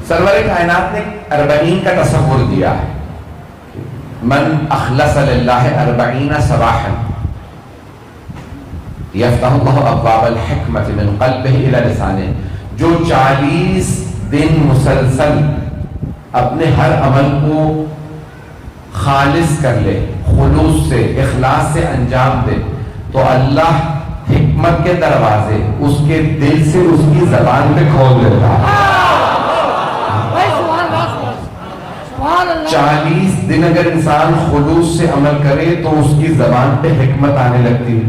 سرور کائنات نے 40 کا تصور دیا ہے. من اخلص للہ 40 صباحا یفتح اللہ ابواب الحکمت من قلبہ الی لسانہ. جو 40 دن مسلسل اپنے ہر عمل کو خالص کر لے، خلوص سے، اخلاص سے انجام دے، تو اللہ حکمت کے دروازے اس کے دل سے اس کی زبان پہ کھول دیتا ہے. 40 دن اگر انسان خلوص سے عمل کرے تو اس کی زبان پہ حکمت آنے لگتی ہے.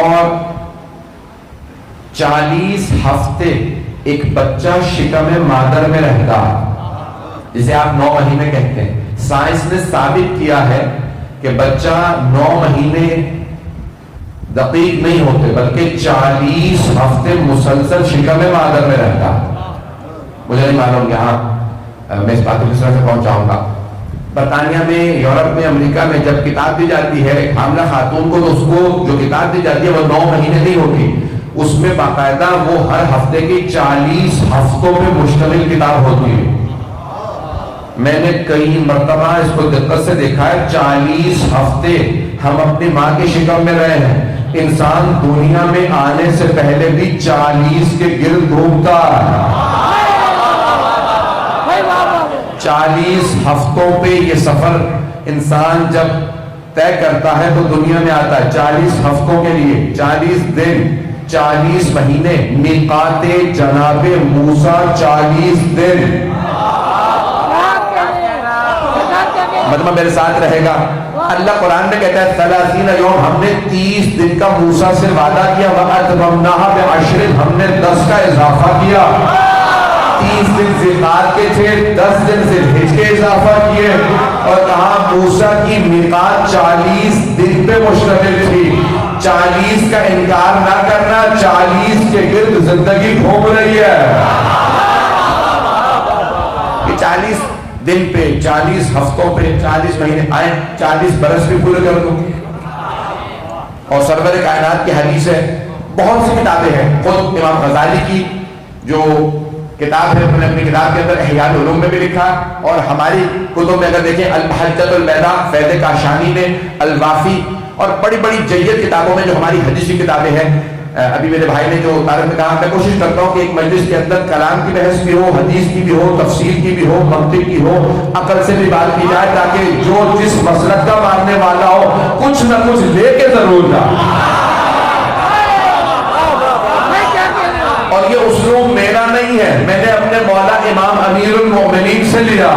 اور 40 ہفتے ایک بچہ شکم مادر میں رہتا ہے، جسے آپ 9 مہینے کہتے ہیں. سائنس نے ثابت کیا ہے کہ بچہ 9 مہینے دقیق نہیں ہوتے بلکہ 40 ہفتے مسلسل شکم مادر میں رہتا ہے. مجھے نہیں معلوم یہاں میں اس بات کو کس طرح سے پہنچاؤں گا. برطانیہ میں، یورپ میں، امریکہ میں جب کتاب دی جاتی ہے ایک حاملہ خاتون کو، تو اس کو جو کتاب دی جاتی ہے وہ 9 مہینے نہیں ہوتی، اس میں باقاعدہ وہ ہر ہفتے کی 40 ہفتوں پہ مشتمل کتاب ہوتی ہے. میں نے کئی مرتبہ اس کو دقت سے دیکھا ہے. 40 ہفتے ہم اپنی ماں کے شکم میں رہے ہیں. انسان دنیا میں آنے سے پہلے بھی 40 کے گرد گھومتا ہے. 40 ہفتوں پہ یہ سفر انسان جب طے کرتا ہے تو دنیا میں آتا ہے. 40 ہفتوں کے لیے 40 دن، 40 مہینے. میقات جناب موسیٰ 40 دن. مطلب میرے ساتھ رہے گا. اللہ قرآن میں کہتا ہے 30 یوم، ہم نے 30 دن کا موسیٰ سے وعدہ کیا. وَأَتْمَمْنَاهَا بِعَشْرٍ، ہم نے 10 کا اضافہ کیا. 30 دن ذیقعد کے تھے، 10 دن ذوالحجہ کے اضافہ کیے. اور کہا موسیٰ کی میقات 40 دن پہ مشتمل تھی. 40 کا انکار نہ کرنا، 40 کے گرد زندگی گھوم رہی ہے. یہ 40 دن پہ، 40 ہفتوں پہ، 40 مہینے آئے، 40 برس بھی پورے کر دوں. اور سرور کائنات کی حدیث ہے. بہت سی کتابیں ہیں. خود امام غزالی کی جو کتاب ہے انہوں نے اپنی کتاب کے اندر احیاء العلوم میں بھی لکھا، اور ہماری کتب میں اگر دیکھیں المحجۃ البیضاء فیض کاشانی میں، الوافی، اور بڑی بڑی جید کتابوں میں جو ہماری حدیثی کتابیں ہیں. ابھی میرے بھائی نے جو طارق میں کہا، میں کوشش کرتا ہوں کہ ایک مجلس کے اندر کلام کی بحث بھی ہو، حدیث کی بھی ہو، تفسیر کی بھی ہو، منطق کی ہو، عقل سے بھی بات کی جائے، تاکہ جو جس مسلک کا ماننے والا ہو کچھ نہ کچھ لے کے ضرور جائے. اور یہ اسلوب میرا نہیں ہے، میں نے اپنے مولا امام امیر المومنین سے لیا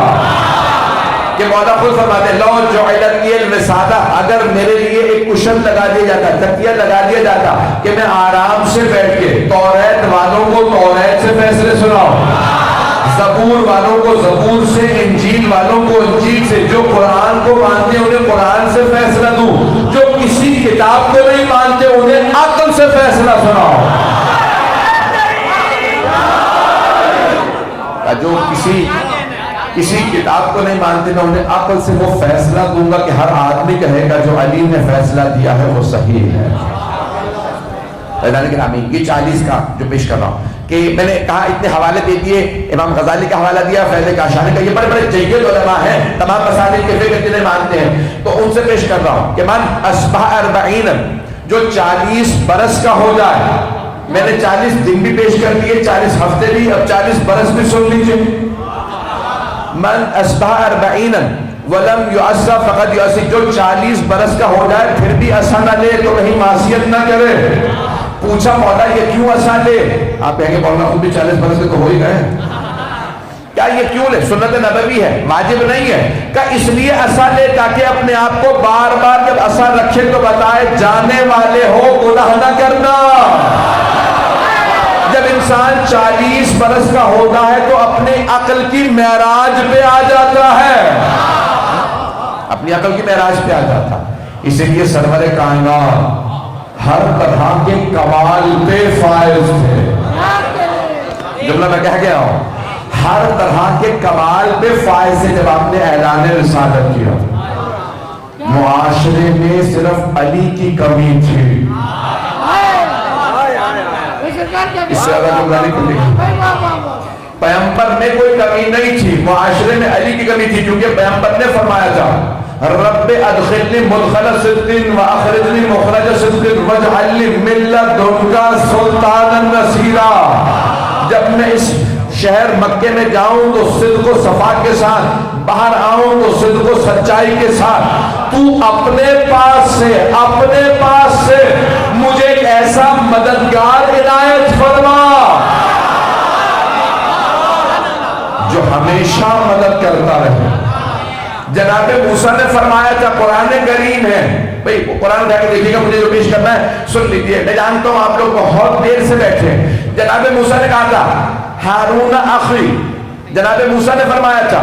کہ مولا خود فرماتے لو جعلت لی الوسادہ، اگر میرے لیے ایک کشن لگا دیا جاتا، تکیہ لگا دیا جاتا کہ میں آرام سے بیٹھ کے توریت والوں کو توریت سے فیصلے سناؤں، زبور والوں کو زبور سے، انجیل والوں کو انجیل سے، جو قرآن کو مانتے انہیں قرآن سے فیصلہ دوں، جو کسی کتاب کو نہیں مانتے انہیں عقل سے فیصلہ سناؤں. جو کسی کتاب کو نہیں مانتے میں انہیں عقل سے وہ فیصلہ دوں گا کہ ہر آدمی کہے گا جو علی نے فیصلہ دیا ہے وہ صحیح ہے. یہ 40 کا جو پیش کر رہا ہوں کہ میں نے کہا اتنے حوالے دے دیے. امام غزالی کا حوالہ دیا، فیض کاشانی کا. یہ بڑے بڑے جید علماء ہیں، تمام مسائل کے فقہ جنہیں مانتے ہیں، تو ان سے پیش کر رہا ہوں کہ من اصبح 40، جو 40 برس کا ہو جائے. میں نے 40 دن بھی پیش کر دیے، 40 ہفتے بھی، اب 40 برس بھی سن لیجئے. من اصبح 40 ولم یعصى فقد یعصی، جو 40 برس کا ہو جائے پھر بھی عصا نہ لے تو کہیں معصیت نہ کرے. پوچھا مولا یہ کیوں عصا لے؟ آپ کہیں گے مولانا خود بھی 40 برس کے تو ہو ہی گئے، کیا یہ کیوں لے؟ سنت نبوی ہے، واجب نہیں ہے. کہ اس لیے عصا لے تاکہ اپنے آپ کو بار بار جب عصا رکھے تو بتائے جانے والے ہو گناہ نہ کرنا. جب انسان 40 برس کا ہوتا ہے تو اپنی عقل کی معراج پہ آ جاتا ہے، اپنی عقل کی معراج پہ آ جاتا. اسی لیے سرور کائنات ہر طرح کے کمال پہ فائز تھے. جملہ میں کہہ گیا ہوں، ہر طرح کے کمال پہ فائز سے. جب آپ نے اعلان رسالت کیا معاشرے میں صرف علی کی کمی تھی، اس سے زیادہ جملہ نہیں کھلے گا. پیغمبر میں کوئی کمی نہیں تھی، معاشرے میں علی کی کمی تھی، کیونکہ پیغمبر نے فرمایا تھا رب ادخلنی مدخل صدق واخرجنی مخرج صدق واجعل لی من لدنک سلطانا نصیرا۔ جب میں اس شہر مکے میں جاؤں تو صدق و صفا کے ساتھ، باہر آؤں تو صدق و سچائی کے ساتھ، تو اپنے پاس سے مجھے ایک ایسا مددگار عنایت فرما جو ہمیشہ مدد کرتا رہے۔ جناب موسیٰ نے فرمایا تھا، قرآن کریم ہے بھئی، قرآن اٹھا کے دیکھیے گا، مجھے جو پیش کرنا ہے سن لیجیے، میں جانتا ہوں آپ لوگ بہت دیر سے بیٹھے۔ جناب موسیٰ نے کہا تھا ہارون اخی، جناب موسیٰ نے فرمایا تھا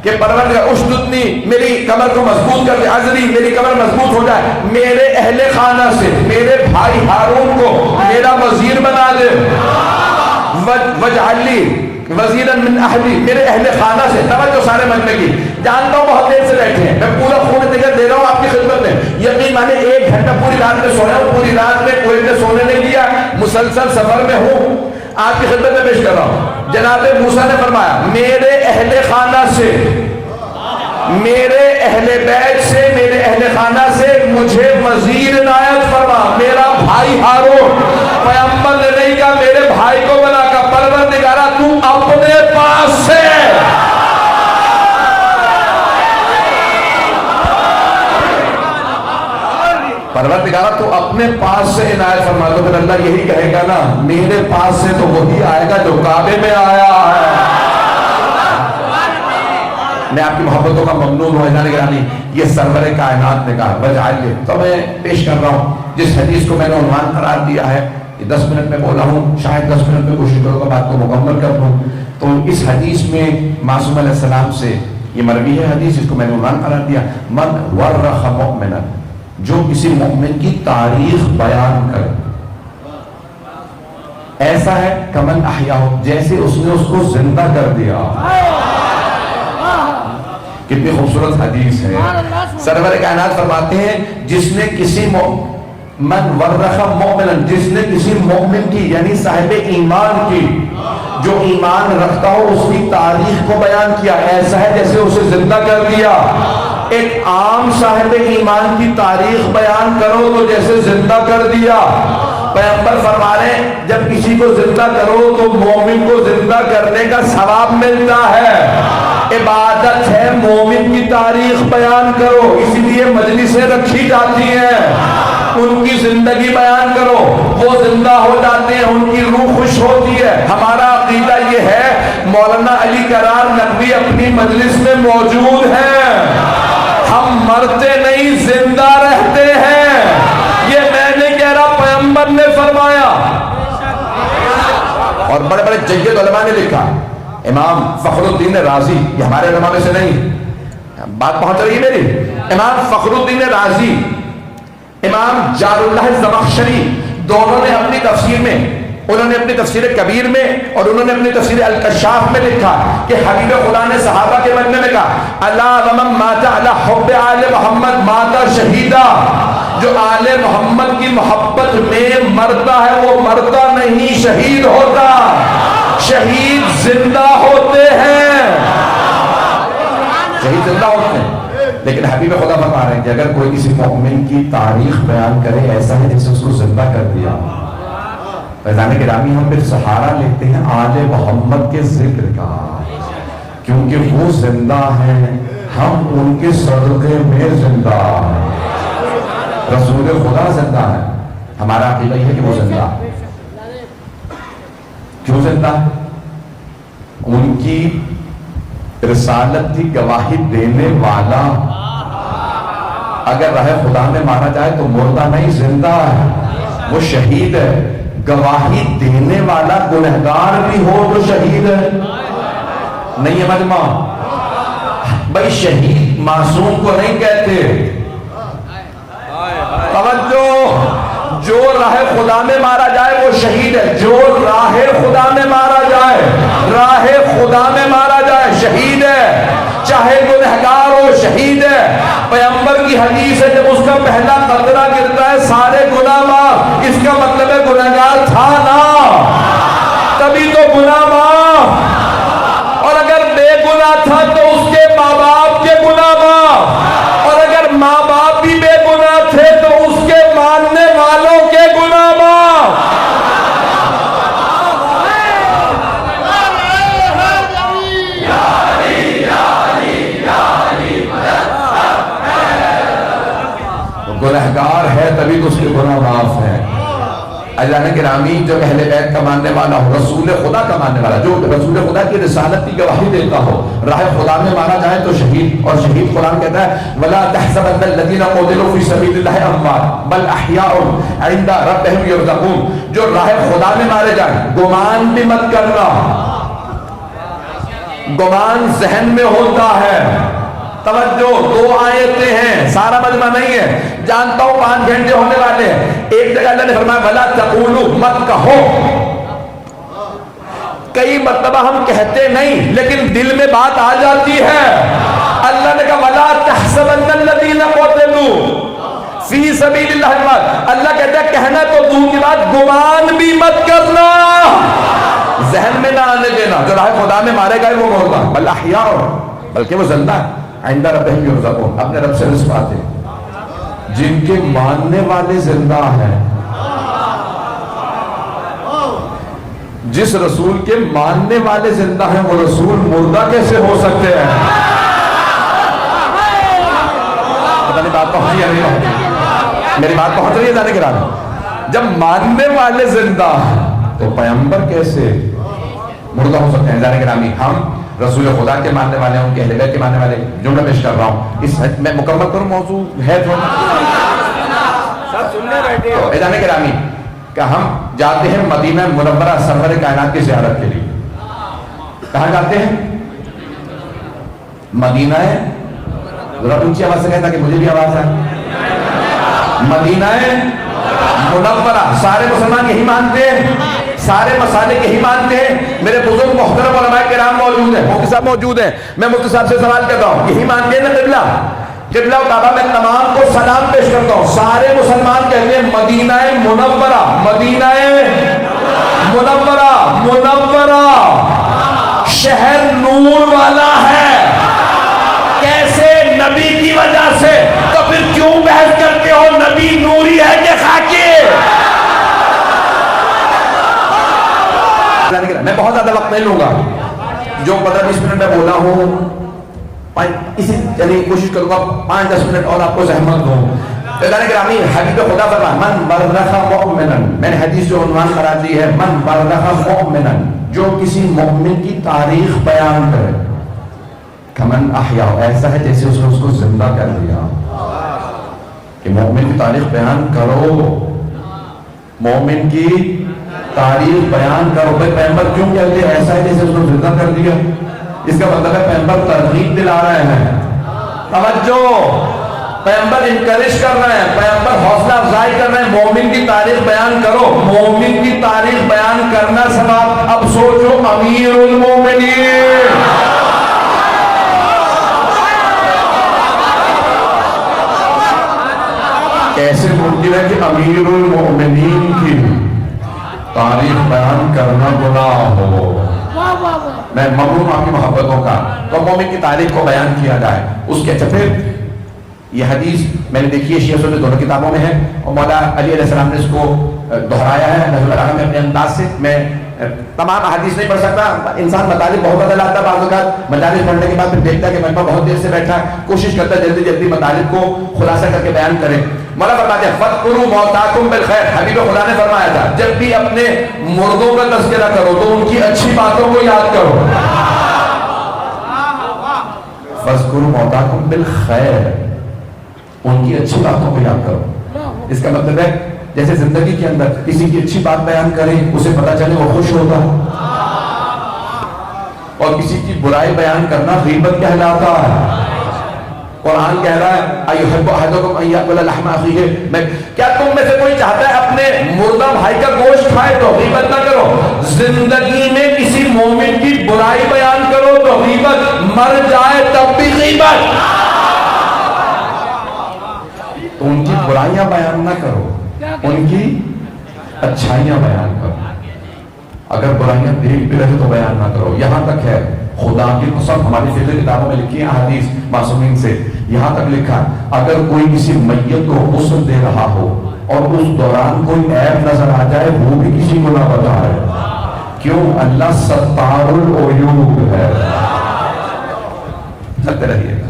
کہ پروردگار اشددنی، میری کمر کو مضبوط کر دے، عذری، میری کمر مضبوط ہو جائے، میرے اہل خانہ سے میرے بھائی ہارون کو میرا وزیر بنا دے، وجعل لی وزیراً من اہلی، میرے اہل خانہ سے، توجہ سارے مجمع کی، جانتا ہوں بہت دیر سے بیٹھے ہیں، میں پورا خون ذکر دے رہا ہوں آپ کی خدمت میں، یقین مانے 1 گھنٹہ پوری رات میں سویا ہوں، پوری رات میں کوئی نے سونے نہیں دیا، مسلسل سفر میں ہوں، آپ کی خدمت میں پیش کر رہا ہوں۔ جناب موسیٰ نے فرمایا میرے اہل خانہ سے، میرے اہل بیت سے، میرے اہل خانہ سے مجھے وزیر عنایت فرما، میرا بھائی ہارون، پیغمبر نے نہیں کہا میرے بھائی کو بنا کر، پروردگارہ تو اپنے پاس سے پروردگارہ تو اپنے پاس سے عنایت فرما، تو پھر اللہ یہی کہے گا نا میرے پاس سے تو وہی آئے گا جو کعبے میں آیا ہے۔ میں آپ کی محبتوں کا ممنون ہوں عزیزان گرامی، یہ سرور کائنات نے کہا وجعل لی، تو میں پیش کر رہا ہوں جس حدیث کو میں نے عنوان قرار دیا ہے، 10 منٹ میں بولا ہوں، شاید 10 منٹ میں کوشش کروں گا بات کو مکمل کر دوں۔ تو اس حدیث میں معصوم علیہ السلام سے یہ مروی ہے حدیث، اس کو میں نے عنوان قرار دیا من ورخ مؤمنا، جو کسی مومن کی تاریخ بیان کرے، ایسا ہے کمن احیاہ، جیسے اس نے اس کو زندہ کر دیا۔ کتنی خوبصورت حدیث ہے۔ سرور کائنات فرماتے ہیں جس نے کسی من ورخ مؤمنا، جس نے کسی مومن کی یعنی صاحب ایمان کی، جو ایمان رکھتا ہو اس کی تاریخ کو بیان کیا، ایسا ہے جیسے اسے زندہ کر دیا۔ ایک عام صاحب ایمان کی تاریخ بیان کرو تو جیسے زندہ کر دیا۔ پیغمبر فرما رہے ہیں جب کسی کو زندہ کرو تو مومن کو زندہ کرنے کا ثواب ملتا ہے۔ عبادت ہے مومن کی تاریخ بیان کرو، اسی لیے مجلسیں رکھی جاتی ہیں، ان کی زندگی بیان کرو، وہ زندہ ہو جاتے ہیں، ان کی روح خوش ہوتی ہے۔ ہمارا عقیدہ یہ ہے مولانا علی کرار نقوی اپنی مجلس میں موجود ہیں، ہم مرتے نہیں زندہ رہتے ہیں، یہ میں نے کہہ رہا پیغمبر نے فرمایا، اور بڑے بڑے جید علماء نے لکھا۔ امام فخر الدین رازی، یہ ہمارے علماء میں سے نہیں، بات پہنچ رہی ہے میری، امام فخر الدین رازی، امام جار اللہ زمخشری، دونوں نے اپنی تفسیر میں، انہوں نے اپنی تفسیر کبیر میں اور انہوں نے اپنی تفسیر الکشاف میں لکھا کہ حبیب خدا نے صحابہ کے مجمع میں کہا الا ومن مات علی حب آل محمد مات شہیدا، جو آل محمد کی محبت میں مرتا ہے وہ مرتا نہیں، شہید ہوتا، شہید زندہ ہوتے ہیں، شہید زندہ ہوتے ہیں۔ لیکن حبیب خدا فرما رہے ہیں کہ اگر کوئی کسی مومن کی تاریخ بیان کرے ایسا ہے جیسے اس کو زندہ کر دیا۔ فیضان گرامی ہم پھر سہارا لیتے ہیں آل محمد کے ذکر کا، کیونکہ وہ زندہ ہیں، ہم ان کے صدقے میں زندہ ہیں۔ رسول خدا زندہ ہے، ہمارا عقیدہ یہ ہے کہ وہ زندہ ہے۔ کیوں زندہ ہے؟ ان کی رسالت کی گواہی دینے والا اگر راہ خدا میں مارا جائے تو مردہ نہیں، زندہ ہے، وہ شہید ہے۔ گواہی دینے والا گنہگار بھی ہو تو شہید ہے، نہیں ہے مجمع بھائی، شہید معصوم کو نہیں کہتے۔ توجہ، جو راہ خدا میں مارا جائے وہ شہید ہے، جو راہ خدا میں مارا جائے، راہ خدا میں مارا جائے شہید ہے، چاہے گنہگار ہو شہید ہے۔ پیغمبر کی حدیث ہے جب اس کا پہلا قطرہ گرتا ہے سارے گناہ معاف، اس کا مطلب ہے گنہگار تھا نا، تبھی تو گناہ معاف۔ تبھی تو اس کے گناہ معاف ہیں۔ عزیزان گرامی، جو اہل بیت کا ماننے والا ہو، رسول خدا کا ماننے والا، جو رسول خدا کی رسالت کی گواہی دیتا ہو، راہ خدا میں مارا جائے تو شہید، اور شہید قرآن کہتا ہے وَلَا تَحْسَبَنَّ الَّذِينَ قُتِلُوا فِي سَبِيلِ اللَّهِ أَمْوَاتٌ بَلْ أَحْيَاءٌ عِندَ رَبِّهِمْ يُرْزَقُونَ۔ جو راہ خدا میں مارے جائیں گمان بھی مت کرنا، گمان ذہن میں ہوتا ہے۔ توجہ، 2 آیتیں ہیں، سارا مجمع نہیں ہے، جانتا ہوں 5 گھنٹے ہونے والے ہیں۔ ایک جگہ اللہ نے فرمایا وَلَا تَقُولُوا، مت کہو۔ کئی مرتبہ ہم کہتے نہیں لیکن دل میں بات آ جاتی ہے۔ اللہ نے کہا وَلَا تَحْسَبَنَّ الَّذِينَ قُتِلُوا فِي سَبِيلِ اللَّهِ، اللہ کہتا ہے کہنا تو دور کی بات، گمان بھی مت کرنا، ذہن میں نہ آنے دینا۔ جو راہ خدا میں مارے گئے وہ مردہ، بل احیاء، بلکہ وہ زندہ ہے، عند ربہم یرزقون، اپنے رب سے رزق پاتے۔ جن کے ماننے والے زندہ ہیں، جس رسول کے ماننے والے زندہ ہیں وہ رسول مردہ کیسے ہو سکتے ہیں؟ پتہ نہیں بات پہنچی ہے نہیں، میری بات پہنچ رہی ہے جانے کے رات؟ جب ماننے والے زندہ ہیں تو پیغمبر کیسے مردہ ہو سکتے ہیں؟ جانے کے رامی، ہم رسول خدا کے ماننے والے ہیں، ان کے اہل بیت کے ماننے والے، جملہ پیش کر رہا ہوں، اس میں مکمل کروں، موضوع ہے تھوڑا سب سننے بیٹھے ہو۔ جانے کے رامی کہ ہم جاتے ہیں مدینہ منورہ سرور کائنات کی زیارت کے لیے۔ کہاں جاتے ہیں؟ مدینہ ہے، ذرا اونچی آواز سے کہتا کہ مجھے بھی آواز آئے، مدینہ منورہ۔ سارے مسلمان یہی مانتے ہیں، سارے مسالک یہی مانتے ہیں۔ میرے بزرگ محترم علماء کرام موجود ہیں، مفتی صاحب موجود ہیں، میں مفتی صاحب سے سوال کرتا ہوں، یہی مانتے ہیں نا قبلہ؟ قبلہ و کعبہ میں تمام کو سلام پیش کرتا ہوں، سارے مسلمان کہتے ہیں مدینہ منورہ، مدینہ منورہ، منورہ شہر نور والا ہے۔ کیسے؟ نبی کی وجہ سے۔ تو پھر کیوں بحث کرتے ہو نبی نوری ہے کہ خاکی؟ میں بہت زیادہ وقت نہیں لوں گا، جو 15-20 منٹ میں بولا ہوں اسی یعنی کوشش کروں گا 5-10 منٹ اور آپ کو زحمت دوں۔ اعلان گرامی، حبیب خدا فرمایا من برخ مؤمنا، میں نے حدیث جو عنوان قرار دی ہے من برخ مؤمنا، جو کسی مومن کی تاریخ بیان کرے، کمن احیا، ایسا ہے جیسے اس نے اس کو زندہ کر دیا۔ کہ مومن کی تاریخ بیان کرو، مومن کی تاریخ بیان کرو۔ بھائی پیغمبر کیوں کہتے ہیں ایسا ہے جیسے اس کو زندہ کر دیا؟ اس کا مطلب ہے پیغمبر ترغیب دلا رہے ہیں، توجہ، پیغمبر انکریج کر رہے ہیں، پیغمبر حوصلہ افزائی کر رہے ہیں، مومن کی تاریخ بیان کرو۔ مومن کی تاریخ بیان کرنا ثواب۔ اب سوچو امیر المومنین، کیسے ممکن ہے کہ امیر المومنین کی تاریخ بیان کرنا گناہ ہو؟ میں مغروم آپ کی محبتوں کا، تو مومن کی تاریخ کو بیان کیا جائے۔ اس کے پھر یہ حدیث میں نے دیکھی ہے، شیعہ سنت دونوں کتابوں میں ہے، اور مولا علی علیہ السلام نے اس کو دہرایا ہے نظر اللہ میں اپنے انداز سے۔ میں تمام احادیث نہیں پڑھ سکتا، انسان مطالب بہت بدل آتا ہے، بعض اوقات مطالب پڑھنے کے بعد پھر دیکھتا ہے کہ مجمع بہت دیر سے بیٹھا ہے، کوشش کرتا ہے جلدی جلدی مطالب کو خلاصہ کر کے بیان کرے۔ مولا فرماتے ہیں فَاذْكُرُوا مَوْتَاكُمْ بِالْخَيْرِ، حبیب خدا نے فرمایا تھا جب بھی اپنے مردوں کا تذکرہ کرو تو ان کی اچھی باتوں کو یاد کرو۔ فَاذْكُرُوا مَوْتَاكُمْ بِالْخَيْرِ، ان کی اچھی باتوں کو یاد کرو۔ اس کا مطلب ہے جیسے زندگی کے اندر کسی کی اچھی بات بیان کریں، اسے پتا چلے وہ خوش ہوتا ہے، اور کسی کی برائی بیان کرنا غیبت کہلاتا ہے۔ قرآن کہہ رہا ہے ایحب احدکم ان یاکل لحم اخیہ، کیا تم میں سے کوئی چاہتا ہے اپنے مردہ بھائی کا گوشت کھائے؟ تو غیبت نہ کرو۔ زندگی میں کسی مومن کی برائی بیان کرو تو غیبت، مر جائے تب بھی غیبت۔ تو ان کی برائیاں بیان نہ کرو، ان کی اچھائیاں بیان کرو۔ اگر برائیاں دیکھ بھی رہے تو بیان نہ کرو۔ یہاں تک ہے خدا کی قسم، ہماری فقہ کتابوں میں لکھی ہے حدیث معصومین سے، یہاں تک لکھا اگر کوئی کسی میت کو غسل دے رہا ہو اور اس دوران کوئی عیب نظر آ جائے، وہ بھی کسی کو نہ بتائے۔ کیوں؟ اللہ ستار العیوب ہے۔ چلتے رہیے گا۔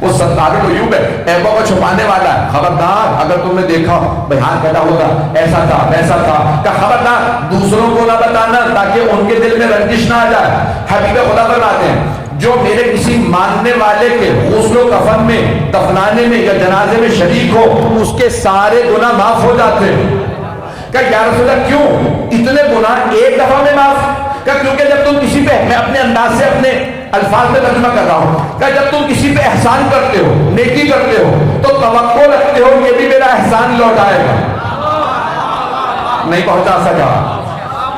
وہ صدقہ تو یوں ہے عیبوں کو چھپانے والا ہے. خبردار اگر تم نے دیکھا بھائی ہاتھ کٹا ہوگا ایسا تھا ویسا تھا کہ خبردار دوسروں کو نہ بتانا تاکہ ان کے دل میں رنجش نہ آ جائے. حبیب خدا فرماتے ہیں جو میرے کسی ماننے والے کے غسل و کفن میں دفنانے میں یا جنازے میں شریک ہو اس کے سارے گناہ معاف ہو جاتے ہیں. کہ یا رسول اللہ کیوں اتنے گناہ ایک دفعہ میں معاف؟ کہ کیونکہ جب تم کسی پہ, میں اپنے انداز سے اپنے الفاظ میں ترجمہ کر رہا ہوں, کہ جب تم کسی پہ احسان کرتے ہو نیکی کرتے ہو تو توقع رکھتے ہو یہ بھی میرا احسان لوٹائے گا. نہیں پہنچا سکا.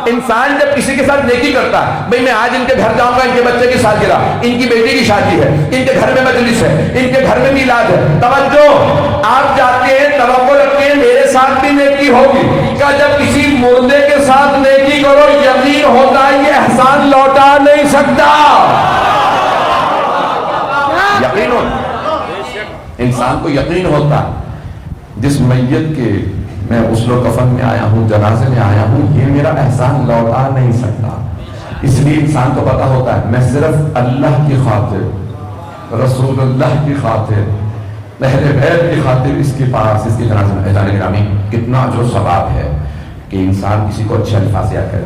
انسان جب کسی کے ساتھ نیکی کرتا ہے, بھئی میں آج ان کے گھر جاؤں گا, ان کے بچے کی سالگرہ, ان کی بیٹی کی شادی ہے, ان کے گھر میں مجلس ہے, ان کے گھر میں میلاد ہے, توجہ آپ جاتے ہیں توقع رکھتے ہیں میرے ساتھ بھی نیکی ہوگی. کیا جب کسی مردے کے ساتھ نیکی کرو یقین ہوتا ہے یہ احسان لوٹا نہیں سکتا. یقین ہو انسان کو یقین ہوتا جس میت کے میں غسل و کفن میں آیا ہوں جنازے میں آیا ہوں یہ میرا احسان لوٹا نہیں سکتا. اس لیے انسان کو پتا ہوتا ہے میں صرف اللہ کی خاطر رسول اللہ کی خاطر اہل بیت کی خاطر اس کے پاس اس کے جنازے میں جانے گرامی کتنا جو ثواب ہے کہ انسان کسی کو اچھے الفاظ یاد کرے.